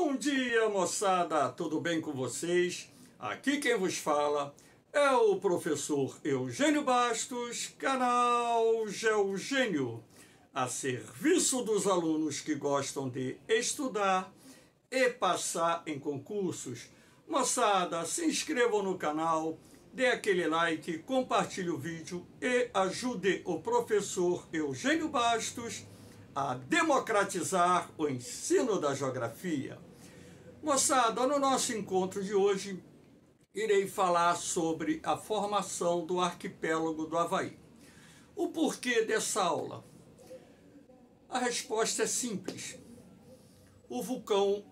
Bom dia, moçada! Tudo bem com vocês? Aqui quem vos fala é o professor Eugênio Bastos, canal Geogênio, a serviço dos alunos que gostam de estudar e passar em concursos. Moçada, se inscrevam no canal, dê aquele like, compartilhe o vídeo e ajude o professor Eugênio Bastos a democratizar o ensino da geografia. Moçada, no nosso encontro de hoje, irei falar sobre a formação do arquipélago do Havaí. O porquê dessa aula? A resposta é simples. O vulcão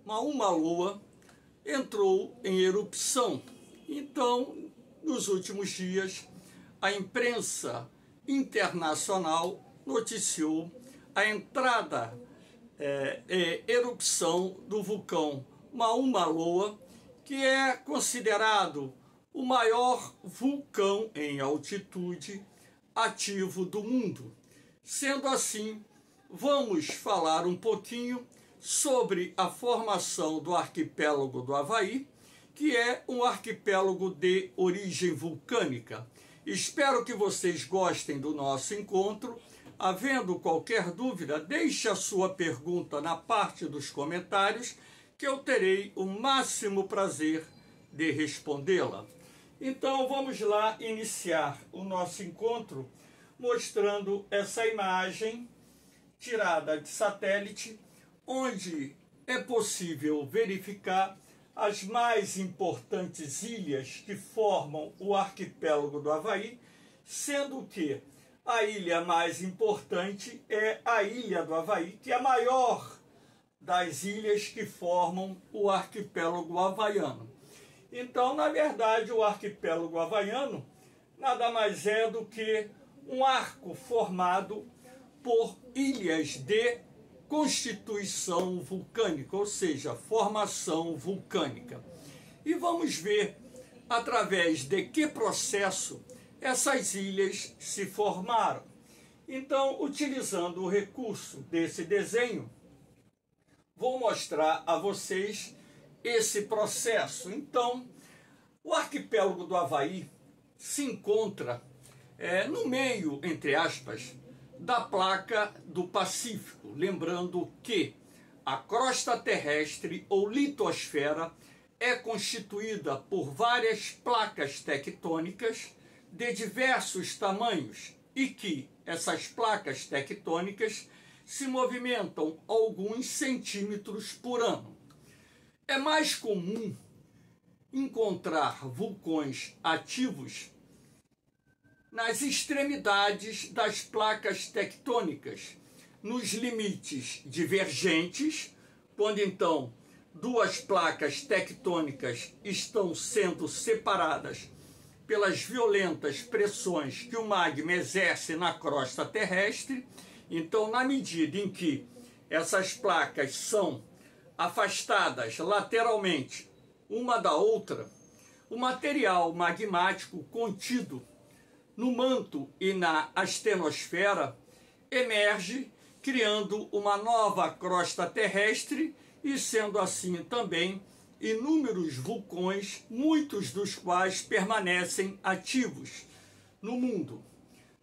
Mauna Loa entrou em erupção. Então, nos últimos dias, a imprensa internacional noticiou a entrada e erupção do vulcão Mauna Loa, que é considerado o maior vulcão em altitude ativo do mundo. Sendo assim, vamos falar um pouquinho sobre a formação do arquipélago do Havaí, que é um arquipélago de origem vulcânica. Espero que vocês gostem do nosso encontro. Havendo qualquer dúvida, deixe a sua pergunta na parte dos comentários, que eu terei o máximo prazer de respondê-la. Então vamos lá iniciar o nosso encontro mostrando essa imagem tirada de satélite, onde é possível verificar as mais importantes ilhas que formam o arquipélago do Havaí, sendo que a ilha mais importante é a Ilha do Havaí, que é a maior das ilhas que formam o arquipélago havaiano. Então, na verdade, o arquipélago havaiano nada mais é do que um arco formado por ilhas de constituição vulcânica, ou seja, formação vulcânica. E vamos ver através de que processo essas ilhas se formaram. Então, utilizando o recurso desse desenho, vou mostrar a vocês esse processo. Então, o arquipélago do Havaí se encontra no meio, entre aspas, da placa do Pacífico. Lembrando que a crosta terrestre ou litosfera é constituída por várias placas tectônicas de diversos tamanhos e que essas placas tectônicas se movimentam alguns centímetros por ano. É mais comum encontrar vulcões ativos nas extremidades das placas tectônicas, nos limites divergentes, quando então duas placas tectônicas estão sendo separadas pelas violentas pressões que o magma exerce na crosta terrestre. Então, na medida em que essas placas são afastadas lateralmente uma da outra, o material magmático contido no manto e na astenosfera emerge, criando uma nova crosta terrestre e, sendo assim também, inúmeros vulcões, muitos dos quais permanecem ativos no mundo.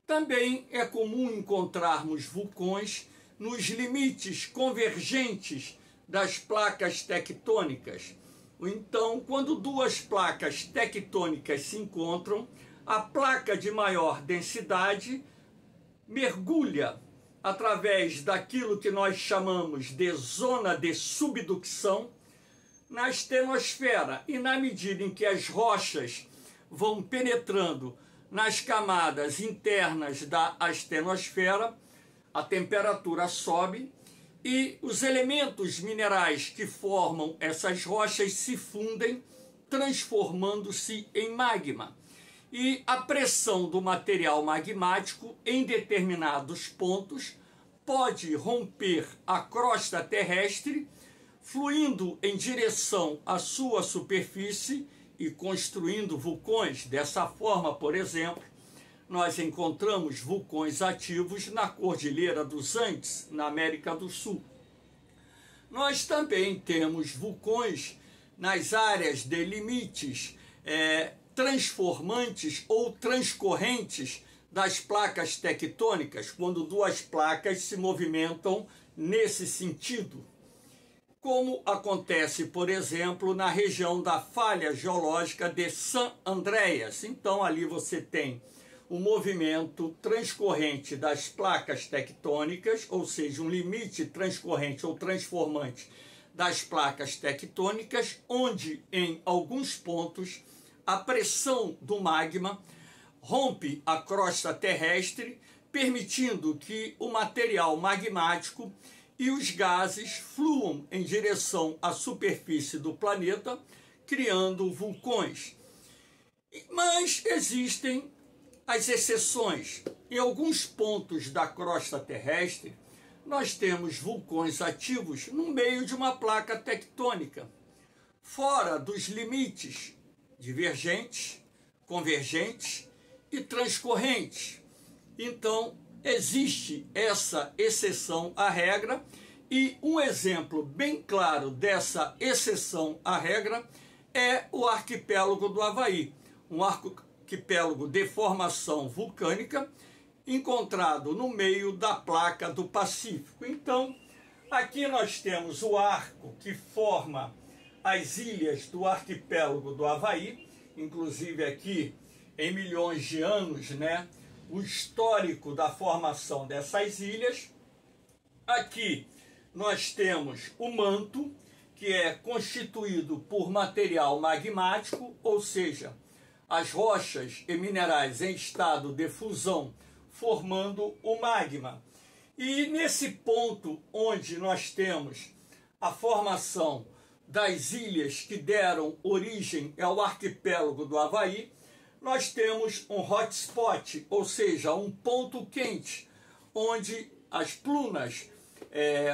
Também é comum encontrarmos vulcões nos limites convergentes das placas tectônicas. Então, quando duas placas tectônicas se encontram, a placa de maior densidade mergulha através daquilo que nós chamamos de zona de subducção na astenosfera, e na medida em que as rochas vão penetrando nas camadas internas da astenosfera, a temperatura sobe e os elementos minerais que formam essas rochas se fundem, transformando-se em magma. E a pressão do material magmático em determinados pontos pode romper a crosta terrestre, fluindo em direção à sua superfície e construindo vulcões. Dessa forma, por exemplo, nós encontramos vulcões ativos na Cordilheira dos Andes, na América do Sul. Nós também temos vulcões nas áreas de limites transformantes ou transcorrentes das placas tectônicas, quando duas placas se movimentam nesse sentido, como acontece, por exemplo, na região da falha geológica de San Andreas. Então, ali você tem o movimento transcorrente das placas tectônicas, ou seja, um limite transcorrente ou transformante das placas tectônicas, onde, em alguns pontos, a pressão do magma rompe a crosta terrestre, permitindo que o material magmático e os gases fluam em direção à superfície do planeta, criando vulcões. Mas existem as exceções. Em alguns pontos da crosta terrestre, nós temos vulcões ativos no meio de uma placa tectônica, fora dos limites divergentes, convergentes e transcorrentes. Então, existe essa exceção à regra, e um exemplo bem claro dessa exceção à regra é o arquipélago do Havaí, um arquipélago de formação vulcânica encontrado no meio da placa do Pacífico. Então, aqui nós temos o arco que forma as ilhas do arquipélago do Havaí, inclusive aqui em milhões de anos, né, o histórico da formação dessas ilhas. Aqui nós temos o manto, que é constituído por material magmático, ou seja, as rochas e minerais em estado de fusão formando o magma. E nesse ponto onde nós temos a formação das ilhas que deram origem ao arquipélago do Havaí, nós temos um hotspot, ou seja, um ponto quente, onde as plumas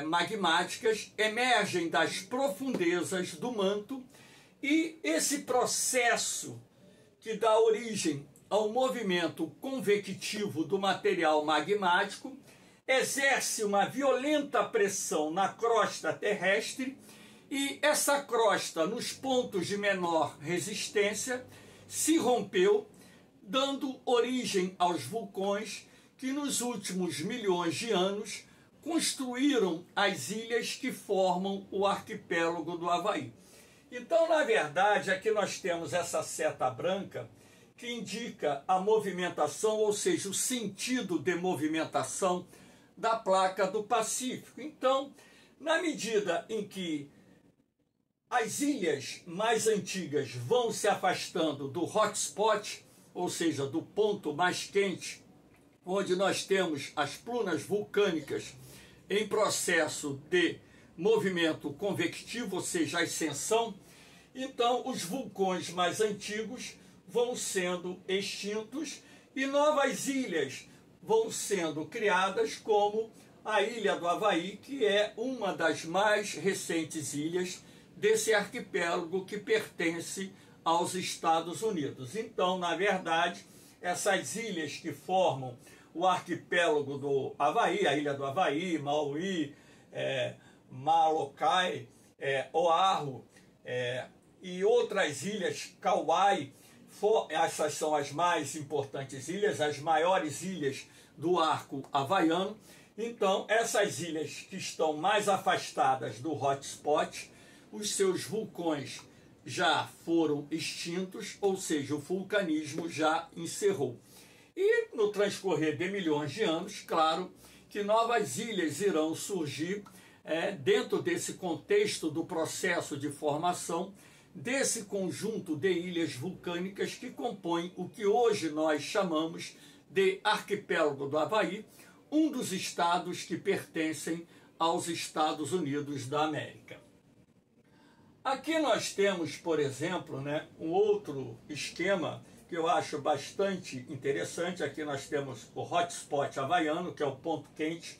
magmáticas emergem das profundezas do manto, e esse processo que dá origem ao movimento convectivo do material magmático exerce uma violenta pressão na crosta terrestre, e essa crosta, nos pontos de menor resistência, se rompeu, dando origem aos vulcões que nos últimos milhões de anos construíram as ilhas que formam o arquipélago do Havaí. Então, na verdade, aqui nós temos essa seta branca que indica a movimentação, ou seja, o sentido de movimentação da placa do Pacífico. Então, na medida em que as ilhas mais antigas vão se afastando do hotspot, ou seja, do ponto mais quente, onde nós temos as plumas vulcânicas em processo de movimento convectivo, ou seja, ascensão, então os vulcões mais antigos vão sendo extintos e novas ilhas vão sendo criadas, como a Ilha do Havaí, que é uma das mais recentes ilhas desse arquipélago que pertence aos Estados Unidos. Então, na verdade, essas ilhas que formam o arquipélago do Havaí, a Ilha do Havaí, Maui, Molokai, Oahu e outras ilhas, Kauai, essas são as mais importantes ilhas, as maiores ilhas do arco havaiano. Então, essas ilhas que estão mais afastadas do hotspot, os seus vulcões já foram extintos, ou seja, o vulcanismo já encerrou. E no transcorrer de milhões de anos, claro que novas ilhas irão surgir dentro desse contexto do processo de formação desse conjunto de ilhas vulcânicas que compõem o que hoje nós chamamos de arquipélago do Havaí, um dos estados que pertencem aos Estados Unidos da América. Aqui nós temos, por exemplo, um outro esquema que eu acho bastante interessante. Aqui nós temos o hotspot havaiano, que é o ponto quente,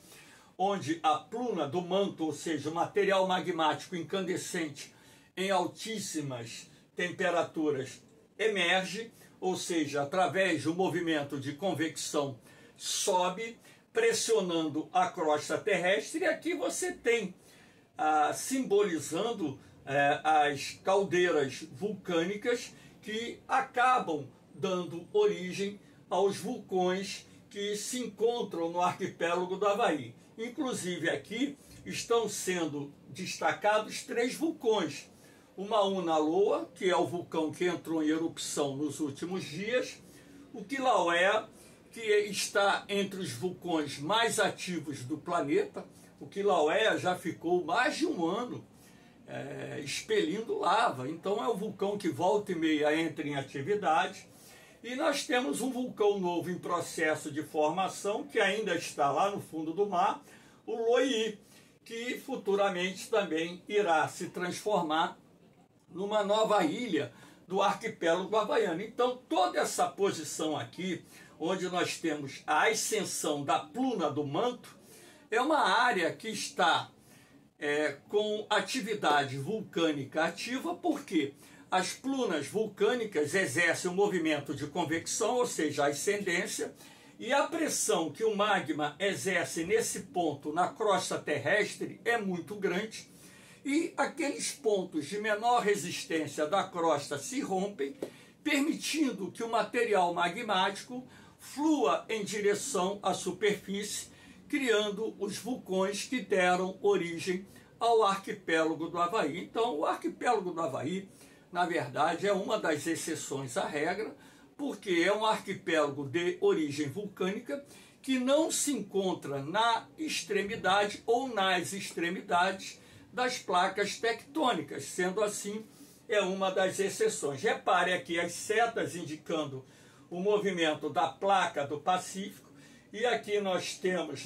onde a pluma do manto, ou seja, o material magmático incandescente em altíssimas temperaturas, emerge, ou seja, através do movimento de convecção, sobe, pressionando a crosta terrestre. E aqui você tem simbolizando as caldeiras vulcânicas que acabam dando origem aos vulcões que se encontram no arquipélago do Havaí. Inclusive aqui estão sendo destacados 3 vulcões. O Mauna Loa, que é o vulcão que entrou em erupção nos últimos dias, o Kilauea, que está entre os vulcões mais ativos do planeta. O Kilauea já ficou mais de um ano expelindo lava, então é um vulcão que volta e meia entra em atividade. E nós temos um vulcão novo em processo de formação, que ainda está lá no fundo do mar, o Loihi, que futuramente também irá se transformar numa nova ilha do arquipélago havaiano. Então, toda essa posição aqui, onde nós temos a ascensão da pluna do manto, é uma área que está com atividade vulcânica ativa, porque as plunas vulcânicas exercem um movimento de convecção, ou seja, a ascendência, e a pressão que o magma exerce nesse ponto na crosta terrestre é muito grande, e aqueles pontos de menor resistência da crosta se rompem, permitindo que o material magmático flua em direção à superfície, criando os vulcões que deram origem ao arquipélago do Havaí. Então, o arquipélago do Havaí, na verdade, é uma das exceções à regra, porque é um arquipélago de origem vulcânica que não se encontra na extremidade ou nas extremidades das placas tectônicas. Sendo assim, é uma das exceções. Repare aqui as setas indicando o movimento da placa do Pacífico, e aqui nós temos,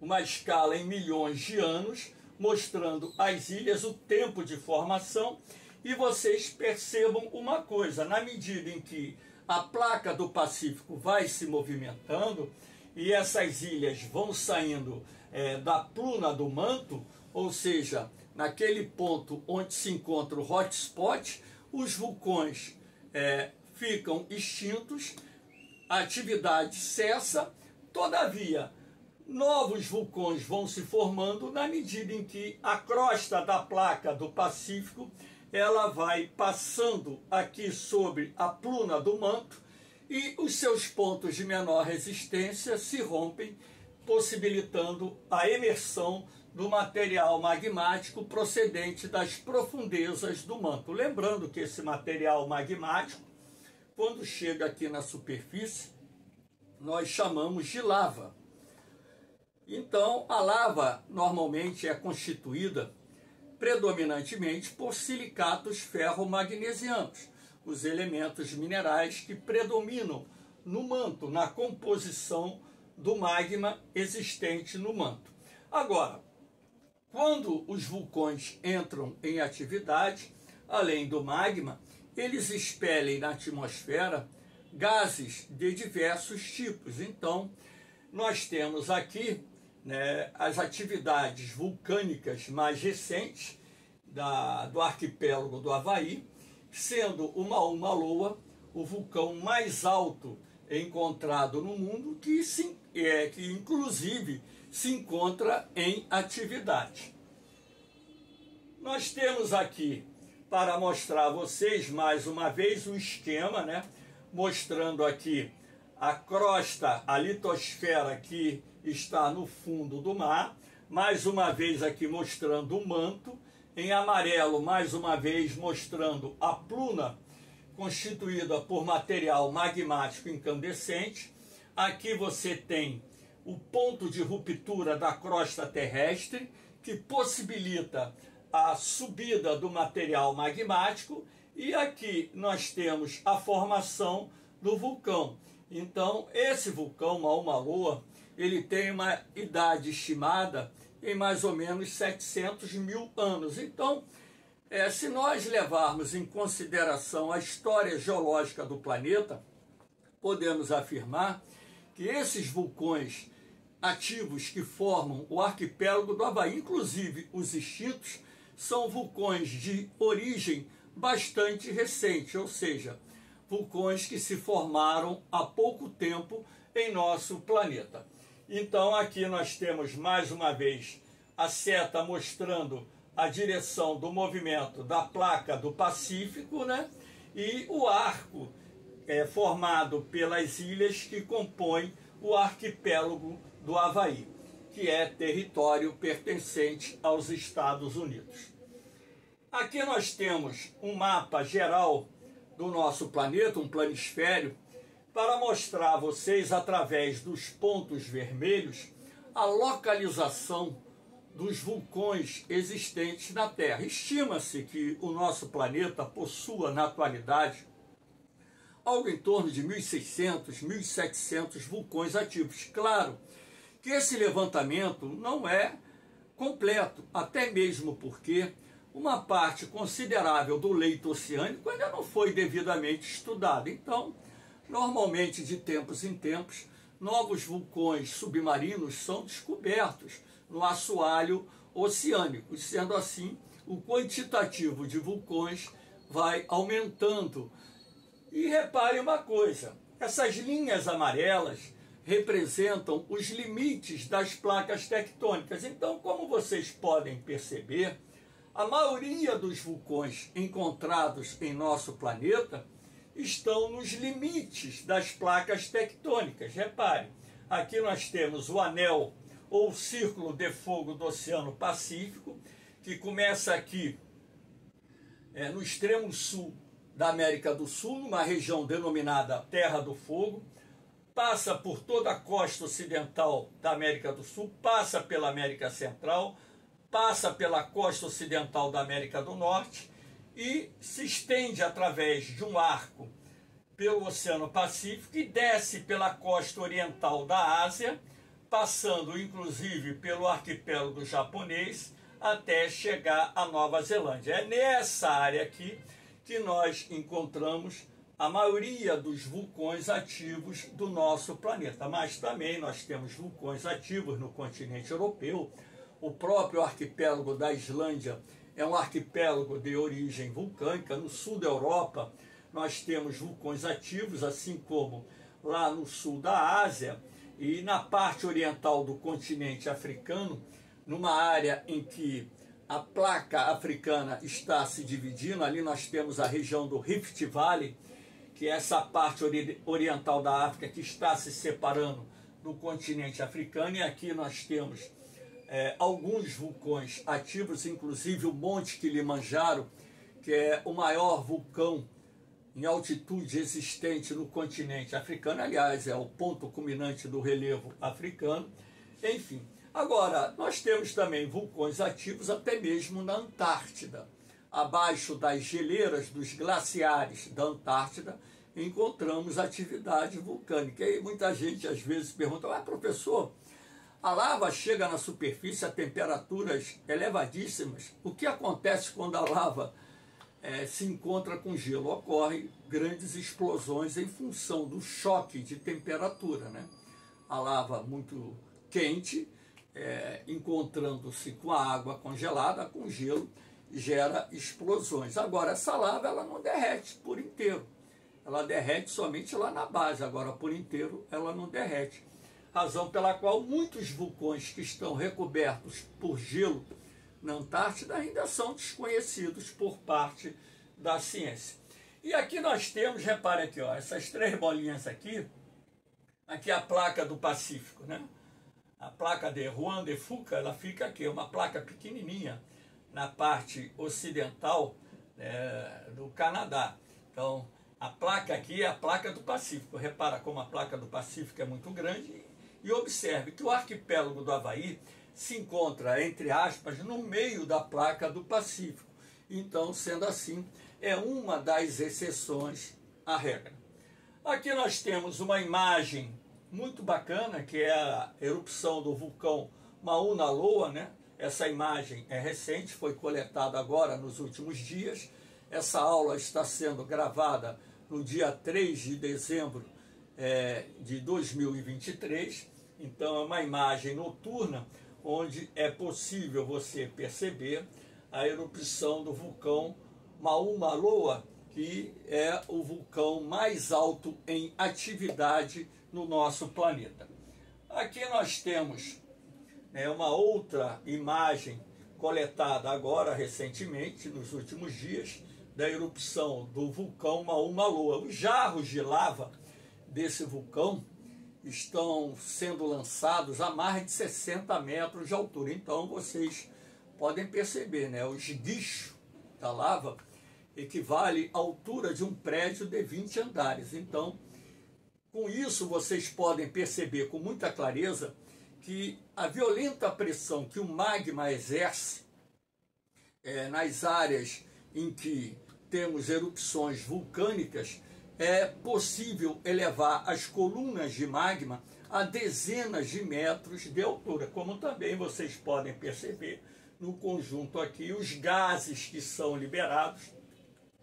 uma escala em milhões de anos, mostrando as ilhas, o tempo de formação. E vocês percebam uma coisa: na medida em que a placa do Pacífico vai se movimentando e essas ilhas vão saindo da pluna do manto, ou seja, naquele ponto onde se encontra o hotspot, os vulcões ficam extintos, a atividade cessa. Todavia, novos vulcões vão se formando na medida em que a crosta da placa do Pacífico ela vai passando aqui sobre a pluna do manto e os seus pontos de menor resistência se rompem, possibilitando a emersão do material magmático procedente das profundezas do manto. Lembrando que esse material magmático, quando chega aqui na superfície, nós chamamos de lava. Então, a lava normalmente é constituída predominantemente por silicatos ferromagnesianos, os elementos minerais que predominam no manto, na composição do magma existente no manto. Agora, quando os vulcões entram em atividade, além do magma, eles expelem na atmosfera gases de diversos tipos. Então, nós temos aqui as atividades vulcânicas mais recentes do arquipélago do Havaí, sendo o Mauna Loa o vulcão mais alto encontrado no mundo, que inclusive se encontra em atividade. Nós temos aqui, para mostrar a vocês mais uma vez o esquema, mostrando aqui a crosta, a litosfera que está no fundo do mar, mais uma vez aqui mostrando o manto, em amarelo mais uma vez mostrando a pluna constituída por material magmático incandescente. Aqui você tem o ponto de ruptura da crosta terrestre, que possibilita a subida do material magmático, e aqui nós temos a formação do vulcão. Então, esse vulcão, Mauna Loa, ele tem uma idade estimada em mais ou menos 700 mil anos. Então, se nós levarmos em consideração a história geológica do planeta, podemos afirmar que esses vulcões ativos que formam o arquipélago do Havaí, inclusive os extintos, são vulcões de origem bastante recente, ou seja, vulcões que se formaram há pouco tempo em nosso planeta. Então, aqui nós temos mais uma vez a seta mostrando a direção do movimento da placa do Pacífico, né? E o arco formado pelas ilhas que compõem o arquipélago do Havaí, que é território pertencente aos Estados Unidos. Aqui nós temos um mapa geral do nosso planeta, um planisfério, para mostrar a vocês, através dos pontos vermelhos, a localização dos vulcões existentes na Terra. Estima-se que o nosso planeta possua, na atualidade, algo em torno de 1.600, 1.700 vulcões ativos. Claro que esse levantamento não é completo, até mesmo porque uma parte considerável do leito oceânico ainda não foi devidamente estudada. Então, normalmente, de tempos em tempos, novos vulcões submarinos são descobertos no assoalho oceânico. Sendo assim, o quantitativo de vulcões vai aumentando. E repare uma coisa, essas linhas amarelas representam os limites das placas tectônicas. Então, como vocês podem perceber, a maioria dos vulcões encontrados em nosso planeta estão nos limites das placas tectônicas. Repare, aqui nós temos o anel ou círculo de fogo do Oceano Pacífico, que começa aqui no extremo sul da América do Sul, numa região denominada Terra do Fogo, passa por toda a costa ocidental da América do Sul, passa pela América Central, passa pela costa ocidental da América do Norte e se estende através de um arco pelo Oceano Pacífico e desce pela costa oriental da Ásia, passando inclusive pelo arquipélago japonês até chegar à Nova Zelândia. É nessa área aqui que nós encontramos a maioria dos vulcões ativos do nosso planeta. Mas também nós temos vulcões ativos no continente europeu. O próprio arquipélago da Islândia é um arquipélago de origem vulcânica. No sul da Europa nós temos vulcões ativos, assim como lá no sul da Ásia e na parte oriental do continente africano, numa área em que a placa africana está se dividindo. Ali nós temos a região do Rift Valley, que é essa parte oriental da África que está se separando do continente africano, e aqui nós temos alguns vulcões ativos, inclusive o Monte Kilimanjaro, que é o maior vulcão em altitude existente no continente africano. Aliás, é o ponto culminante do relevo africano. Enfim, agora, nós temos também vulcões ativos até mesmo na Antártida. Abaixo das geleiras dos glaciares da Antártida, encontramos atividade vulcânica. E muita gente às vezes pergunta: professor, a lava chega na superfície a temperaturas elevadíssimas. O que acontece quando a lava se encontra com gelo? Ocorrem grandes explosões em função do choque de temperatura, né? A lava muito quente, encontrando-se com a água congelada, com gelo, gera explosões. Agora, essa lava ela não derrete por inteiro. Ela derrete somente lá na base. Agora, por inteiro, ela não derrete. Razão pela qual muitos vulcões que estão recobertos por gelo na Antártida ainda são desconhecidos por parte da ciência. E aqui nós temos, repare aqui, essas três bolinhas aqui é a placa do Pacífico, né? A placa de Juan de Fuca, ela fica aqui, uma placa pequenininha na parte ocidental do Canadá. Então, a placa aqui é a placa do Pacífico. Repara como a placa do Pacífico é muito grande. E observe que o arquipélago do Havaí se encontra, entre aspas, no meio da placa do Pacífico. Então, sendo assim, é uma das exceções à regra. Aqui nós temos uma imagem muito bacana, que é a erupção do vulcão Mauna Loa, né? Essa imagem é recente, foi coletada agora nos últimos dias. Essa aula está sendo gravada no dia 3 de dezembro de 2023. Então, é uma imagem noturna, onde é possível você perceber a erupção do vulcão Mauna Loa, que é o vulcão mais alto em atividade no nosso planeta. Aqui nós temos né, uma outra imagem coletada agora recentemente, nos últimos dias, da erupção do vulcão Mauna Loa. Os jarros de lava desse vulcão estão sendo lançados a mais de 60 metros de altura. Então vocês podem perceber, né, o esguicho da lava equivale à altura de um prédio de 20 andares. Então, com isso vocês podem perceber com muita clareza que a violenta pressão que o magma exerce nas áreas em que temos erupções vulcânicas, é possível elevar as colunas de magma a dezenas de metros de altura, como também vocês podem perceber no conjunto aqui os gases que são liberados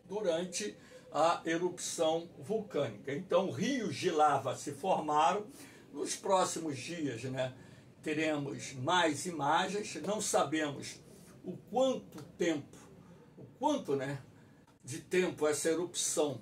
durante a erupção vulcânica. Então, rios de lava se formaram. Nos próximos dias, né, teremos mais imagens. Não sabemos o quanto de tempo essa erupção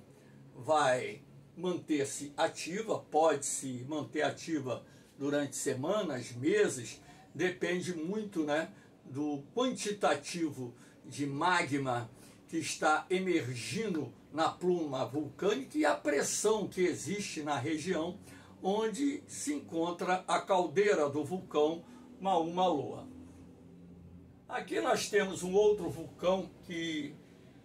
vai manter-se ativa. Pode se manter ativa durante semanas, meses, depende muito, né, do quantitativo de magma que está emergindo na pluma vulcânica e a pressão que existe na região onde se encontra a caldeira do vulcão Mauna Loa. Aqui nós temos um outro vulcão que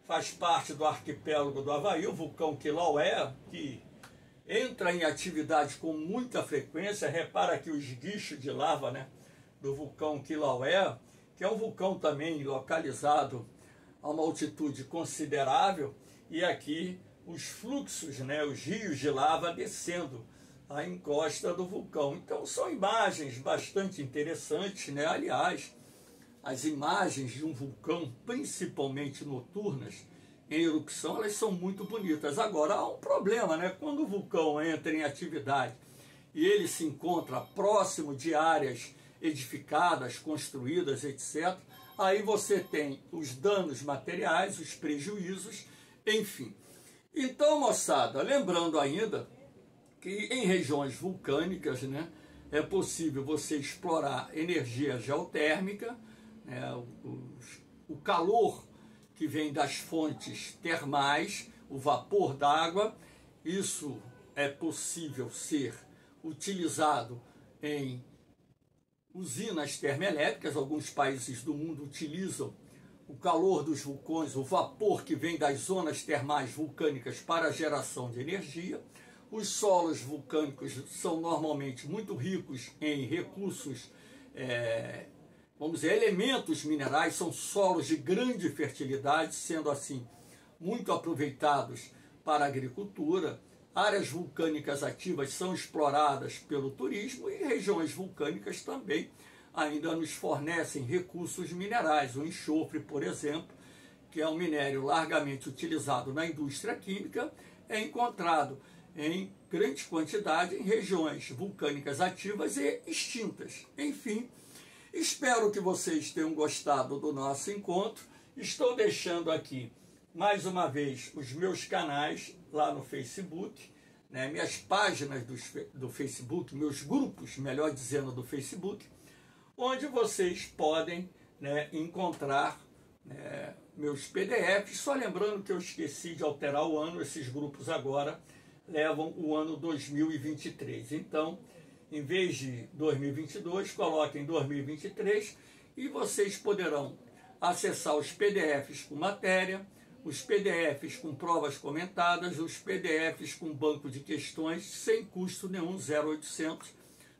faz parte do arquipélago do Havaí, o vulcão Kilauea, que entra em atividade com muita frequência. Repara aqui o esguicho de lava, né, do vulcão Kilauea, que é um vulcão também localizado a uma altitude considerável, e aqui os fluxos, né, os rios de lava descendo a encosta do vulcão. Então são imagens bastante interessantes, né? Aliás, as imagens de um vulcão, principalmente noturnas, em erupção, elas são muito bonitas. Agora, há um problema, né? Quando o vulcão entra em atividade e ele se encontra próximo de áreas edificadas, construídas, etc., aí você tem os danos materiais, os prejuízos, enfim. Então, moçada, lembrando ainda que em regiões vulcânicas, né, é possível você explorar energia geotérmica, né, o calor que vem das fontes termais, o vapor d'água. Isso é possível ser utilizado em usinas termoelétricas. Alguns países do mundo utilizam o calor dos vulcões, o vapor que vem das zonas termais vulcânicas para a geração de energia. Os solos vulcânicos são normalmente muito ricos em recursos, vamos dizer, elementos minerais, são solos de grande fertilidade, sendo assim muito aproveitados para a agricultura. Áreas vulcânicas ativas são exploradas pelo turismo e regiões vulcânicas também ainda nos fornecem recursos minerais. O enxofre, por exemplo, que é um minério largamente utilizado na indústria química, é encontrado em grande quantidade em regiões vulcânicas ativas e extintas. Enfim, espero que vocês tenham gostado do nosso encontro. Estou deixando aqui mais uma vez os meus canais lá no Facebook, né, minhas páginas do Facebook, meus grupos, melhor dizendo, do Facebook, onde vocês podem, né, encontrar, né, meus PDFs. Só lembrando que eu esqueci de alterar o ano, esses grupos agora levam o ano 2023. Então, em vez de 2022, coloquem 2023 e vocês poderão acessar os PDFs com matéria, os PDFs com provas comentadas, os PDFs com banco de questões, sem custo nenhum, 0800.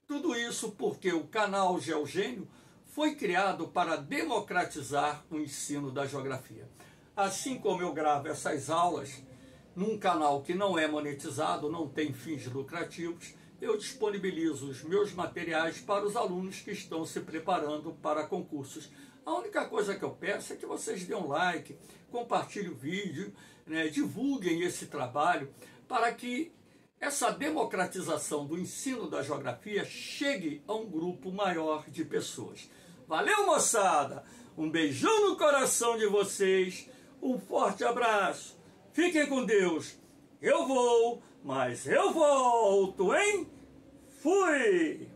Tudo isso porque o canal GeoGênio foi criado para democratizar o ensino da geografia. Assim como eu gravo essas aulas num canal que não é monetizado, não tem fins lucrativos, eu disponibilizo os meus materiais para os alunos que estão se preparando para concursos. A única coisa que eu peço é que vocês dêem um like, compartilhem o vídeo, né, divulguem esse trabalho para que essa democratização do ensino da geografia chegue a um grupo maior de pessoas. Valeu, moçada! Um beijão no coração de vocês, um forte abraço, fiquem com Deus. Eu vou, mas eu volto, hein? Fui!